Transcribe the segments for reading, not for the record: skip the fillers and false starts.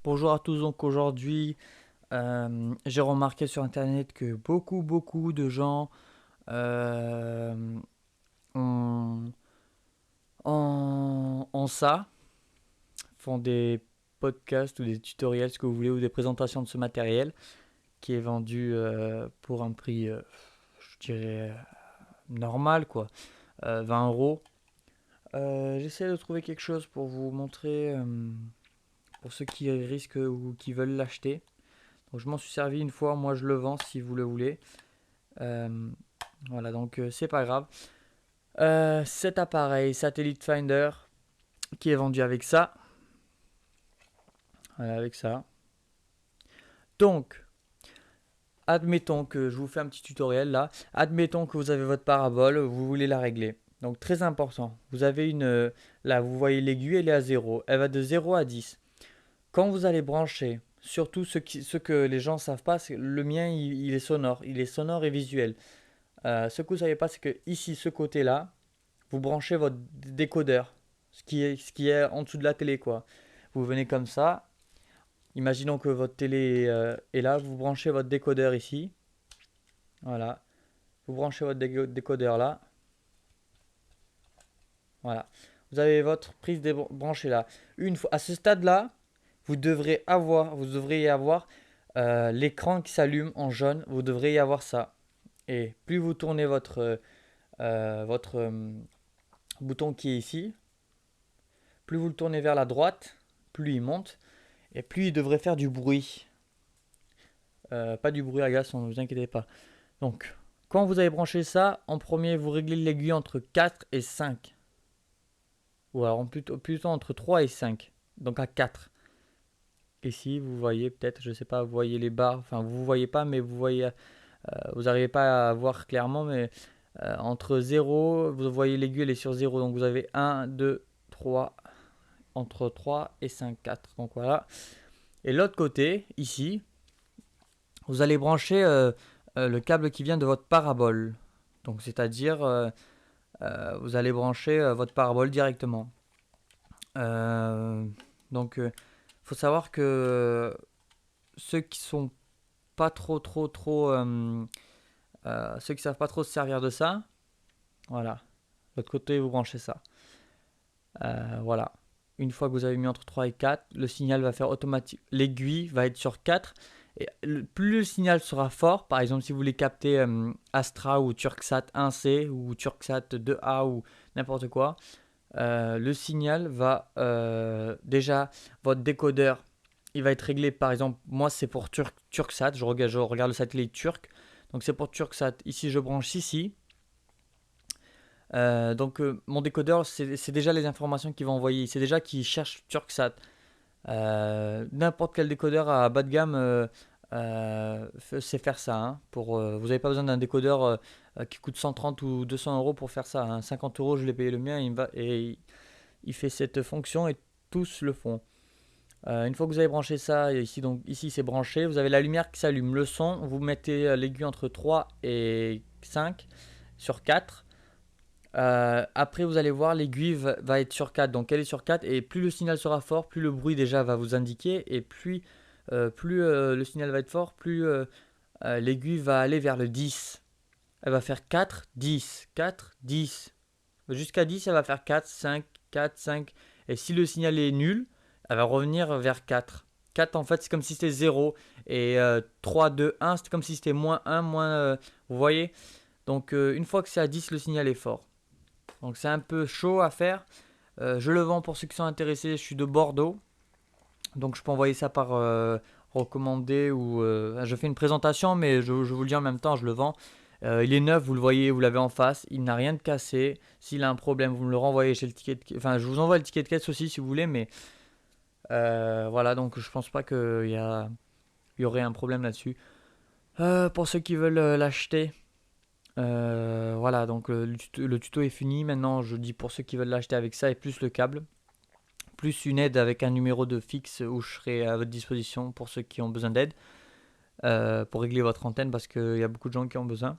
Bonjour à tous, donc aujourd'hui j'ai remarqué sur internet que beaucoup de gens euh, ont, ont ça, font des podcasts ou des tutoriels, ce que vous voulez, ou des présentations de ce matériel qui est vendu pour un prix, je dirais, normal quoi, 20 euros. J'essaie de trouver quelque chose pour vous montrer, pour ceux qui risquent ou qui veulent l'acheter. Donc je m'en suis servi une fois, moi je le vends si vous le voulez. Euh, voilà, donc c'est pas grave. Cet appareil Satellite Finder qui est vendu avec ça. Voilà, avec ça. Donc, admettons que je vous fais un petit tutoriel là. Admettons que vous avez votre parabole, vous voulez la régler. Donc très important, vous avez une... là, vous voyez l'aiguille, elle est à 0. Elle va de 0 à 10. Quand vous allez brancher, surtout ce que les gens ne savent pas, c'est le mien, il est sonore. Il est sonore et visuel. Ce que vous ne savez pas, c'est que ici, ce côté-là, vous branchez votre décodeur, ce qui est en dessous de la télé, quoi. Vous venez comme ça. Imaginons que votre télé est là. Vous branchez votre décodeur ici. Voilà. Vous branchez votre décodeur là. Voilà. Vous avez votre prise branchée là. Une fois à ce stade-là, vous devriez avoir l'écran qui s'allume en jaune. Vous devriez y avoir ça. Et plus vous tournez votre bouton qui est ici, plus vous le tournez vers la droite, plus il monte et plus il devrait faire du bruit. Pas du bruit agaçant, ne vous inquiétez pas. Donc, quand vous avez branché ça, en premier, vous réglez l'aiguille entre 4 et 5. Ou alors plutôt entre 3 et 5. Donc à 4. Ici, vous voyez peut-être, je sais pas, vous voyez les barres. Enfin, vous voyez pas, mais vous voyez, vous n'arrivez pas à voir clairement, mais entre 0, vous voyez l'aiguille, elle est sur 0. Donc vous avez 1, 2, 3, entre 3 et 5, 4. Donc voilà. Et l'autre côté, ici, vous allez brancher le câble qui vient de votre parabole. Donc c'est-à-dire, vous allez brancher votre parabole directement. Euh, donc, faut savoir que ceux qui sont pas trop, ceux qui savent pas trop se servir de ça, voilà. De l'autre côté, vous branchez ça. Voilà. Une fois que vous avez mis entre 3 et 4, le signal va faire automatique. L'aiguille va être sur 4. Et plus le signal sera fort, par exemple si vous voulez capter Astra ou Turksat 1C ou Turksat 2A ou n'importe quoi, le signal va déjà, votre décodeur, il va être réglé. Par exemple, moi c'est pour Turksat, je regarde le satellite turc, donc c'est pour Turksat. Ici je branche ici. Donc mon décodeur, c'est déjà les informations qu'il va envoyer. C'est déjà qu'il cherche Turksat. N'importe quel décodeur à bas de gamme sait faire ça. Hein. Vous n'avez pas besoin d'un décodeur qui coûte 130 ou 200 euros pour faire ça. Hein. 50 euros, je l'ai payé le mien et il fait cette fonction et tous le font. Une fois que vous avez branché ça, donc ici c'est branché, vous avez la lumière qui s'allume. Le son, vous mettez l'aiguille entre 3 et 5 sur 4. Après, vous allez voir, l'aiguille va être sur 4. Donc, elle est sur 4. Et plus le signal sera fort, plus le bruit déjà va vous indiquer. Et plus le signal va être fort, plus l'aiguille va aller vers le 10. Elle va faire 4, 10, 4, 10. Jusqu'à 10, elle va faire 4, 5, 4, 5. Et si le signal est nul, elle va revenir vers 4. 4, en fait, c'est comme si c'était 0. Et 3, 2, 1, c'est comme si c'était moins 1, moins... vous voyez. Donc, une fois que c'est à 10, le signal est fort. Donc c'est un peu chaud à faire. Je le vends pour ceux qui sont intéressés. Je suis de Bordeaux. Donc je peux envoyer ça par recommandé ou je fais une présentation, mais je vous le dis en même temps, je le vends. Il est neuf, vous le voyez, vous l'avez en face. Il n'a rien de cassé. S'il a un problème, vous me le renvoyez chez le ticket de... Enfin, je vous envoie le ticket de caisse aussi si vous voulez, mais voilà, donc je pense pas qu'il y aurait un problème là-dessus. Pour ceux qui veulent l'acheter, voilà, donc le tuto est fini. Maintenant, je dis pour ceux qui veulent l'acheter avec ça et plus le câble, plus une aide avec un numéro de fixe où je serai à votre disposition pour ceux qui ont besoin d'aide pour régler votre antenne parce qu'il y a beaucoup de gens qui ont besoin.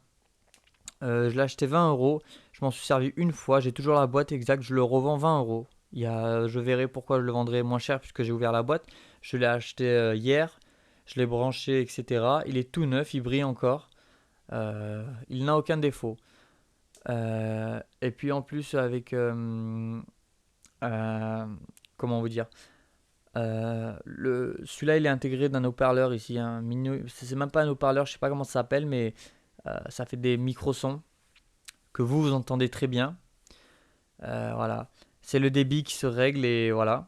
Je l'ai acheté 20 euros. Je m'en suis servi une fois. J'ai toujours la boîte exacte. Je le revends 20 euros. Je verrai pourquoi je le vendrai moins cher puisque j'ai ouvert la boîte. Je l'ai acheté hier, je l'ai branché, etc. Il est tout neuf, il brille encore. Il n'a aucun défaut. Et puis en plus avec euh, comment vous dire, celui-là il est intégré d'un haut-parleur ici, un mini, c'est même pas un haut-parleur, je sais pas comment ça s'appelle, mais ça fait des micro-sons que vous entendez très bien. Voilà, c'est le débit qui se règle et voilà.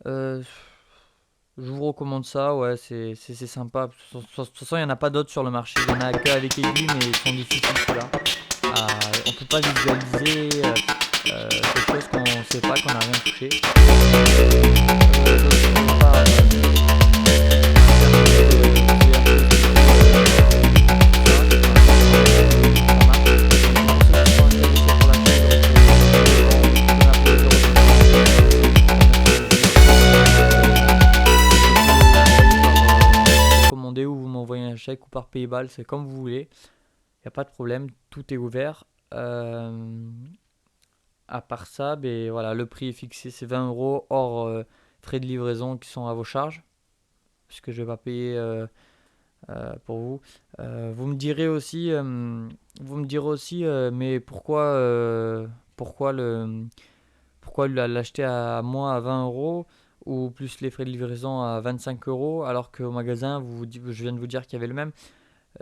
Euh, je vous recommande ça, ouais, c'est sympa. De toute façon, il n'y en a pas d'autres sur le marché. Il y en a qu'avec aiguille, mais ils sont difficiles ceux-là. On peut pas visualiser quelque chose qu'on ne sait pas, qu'on n'a rien touché. D'autre part, commander ou vous m'envoyez un chèque ou par PayPal, c'est comme vous voulez. Il n'y a pas de problème, tout est ouvert. À part ça, ben, voilà, le prix est fixé, c'est 20 euros hors frais de livraison qui sont à vos charges, puisque je ne vais pas payer pour vous. Vous me direz aussi, mais pourquoi l'acheter à moi à 20 euros ou plus les frais de livraison à 25 euros alors qu'au magasin, je viens de vous dire qu'il y avait le même.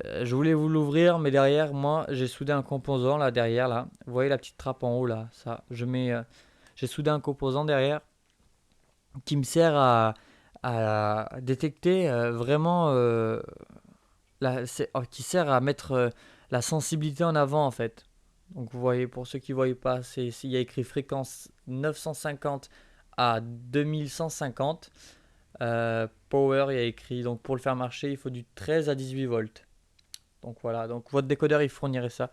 Je voulais vous l'ouvrir, mais derrière, moi, j'ai soudé un composant là derrière là. Vous voyez la petite trappe en haut là, ça. J'ai soudé un composant derrière qui me sert à détecter vraiment qui sert à mettre la sensibilité en avant en fait. Donc vous voyez, pour ceux qui ne voient pas, il y a écrit fréquence 950 à 2150. Power, il y a écrit, donc pour le faire marcher, il faut du 13 à 18 volts. Donc voilà, donc votre décodeur il fournirait ça.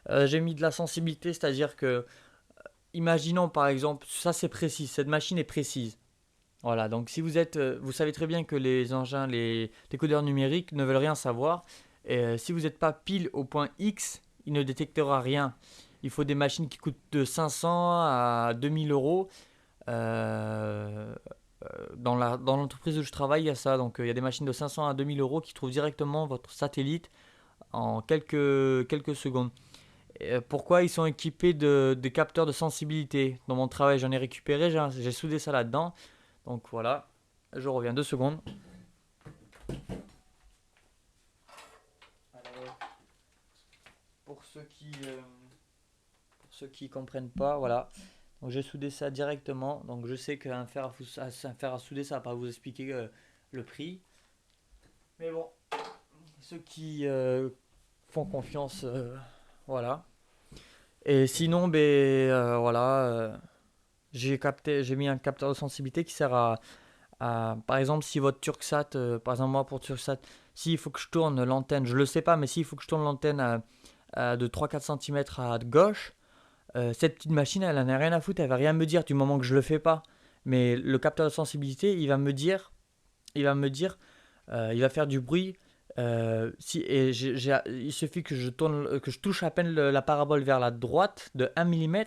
J'ai mis de la sensibilité, c'est-à-dire que, imaginons par exemple, ça c'est précis, cette machine est précise. Voilà, donc si vous savez très bien que les engins, les décodeurs numériques ne veulent rien savoir. Et si vous n'êtes pas pile au point X, il ne détectera rien. Il faut des machines qui coûtent de 500 à 2000 euros. Euh, dans l'entreprise où je travaille, il y a ça. Donc il y a des machines de 500 à 2000 euros qui trouvent directement votre satellite en quelques secondes. Pourquoi ils sont équipés de capteurs de sensibilité? Dans mon travail, j'en ai récupéré, j'ai soudé ça là-dedans. Donc voilà, je reviens 2 secondes. Alors, pour ceux qui comprennent pas, voilà. Donc j'ai soudé ça directement. Donc je sais qu'un fer à souder, ça va pas vous expliquer le prix. Mais bon, ceux qui font confiance, voilà. Et sinon, ben voilà, j'ai mis un capteur de sensibilité qui sert par exemple, si votre Turksat, par exemple moi pour Turksat, s'il faut que je tourne l'antenne, je le sais pas, mais s'il faut que je tourne l'antenne de 3-4 cm à gauche, cette petite machine, elle en a rien à foutre, elle va rien me dire du moment que je le fais pas. Mais le capteur de sensibilité, il va faire du bruit. Il suffit que je touche à peine la parabole vers la droite de 1 mm.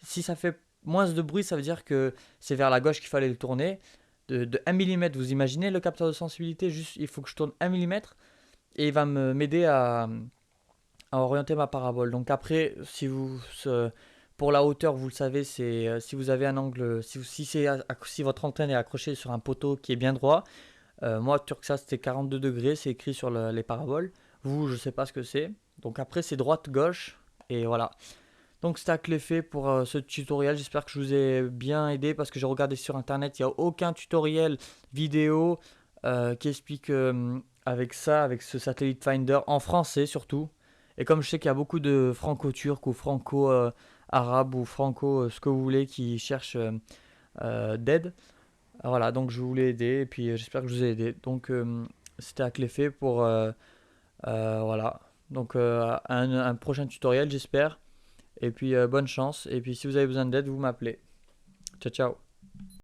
Si ça fait moins de bruit, ça veut dire que c'est vers la gauche qu'il fallait le tourner. De 1 mm, vous imaginez le capteur de sensibilité, juste il faut que je tourne 1 mm et il va m'aider à orienter ma parabole. Donc après, pour la hauteur, vous le savez, c'est si vous avez un angle, si votre antenne est accrochée sur un poteau qui est bien droit. Moi, Turksat, c'était 42 degrés, c'est écrit sur les paraboles. Vous, je sais pas ce que c'est. Donc après, c'est droite-gauche. Et voilà. Donc c'était à clé fait pour ce tutoriel. J'espère que je vous ai bien aidé parce que j'ai regardé sur internet. Il n'y a aucun tutoriel vidéo qui explique avec ça, avec ce satellite finder, en français surtout. Et comme je sais qu'il y a beaucoup de franco-turcs ou franco-arabes ou franco ce que vous voulez qui cherchent d'aide. Voilà, donc je voulais aider et puis j'espère que je vous ai aidé. Donc c'était à clé fait pour voilà. Donc un prochain tutoriel j'espère. Et puis bonne chance. Et puis si vous avez besoin d'aide, vous m'appelez. Ciao ciao.